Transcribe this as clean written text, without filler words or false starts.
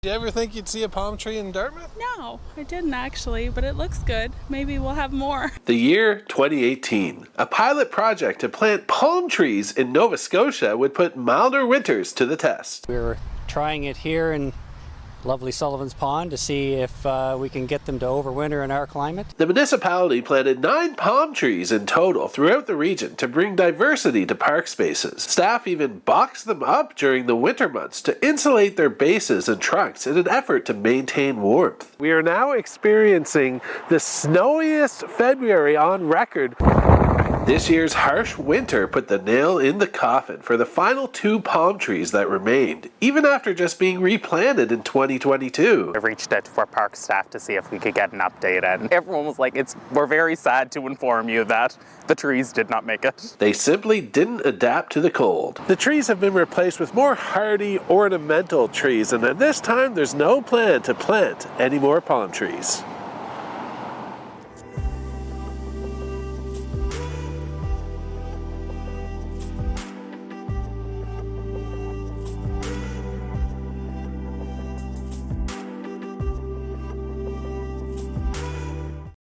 Did you ever think you'd see a palm tree in Dartmouth? No, I didn't actually, but it looks good. Maybe we'll have more. The year 2018. A pilot project to plant palm trees in Nova Scotia would put milder winters to the test. We were trying it here in lovely Sullivan's Pond to see if we can get them to overwinter in our climate. The municipality planted 9 palm trees in total throughout the region to bring diversity to park spaces. Staff even boxed them up during the winter months to insulate their bases and trunks in an effort to maintain warmth. We are now experiencing the snowiest February on record. This year's harsh winter put the nail in the coffin for the final 2 palm trees that remained, even after just being replanted in 2022. I reached out to our park staff to see if we could get an update, and everyone was like, we're very sad to inform you that the trees did not make it. They simply didn't adapt to the cold. The trees have been replaced with more hardy ornamental trees, and at this time there's no plan to plant any more palm trees.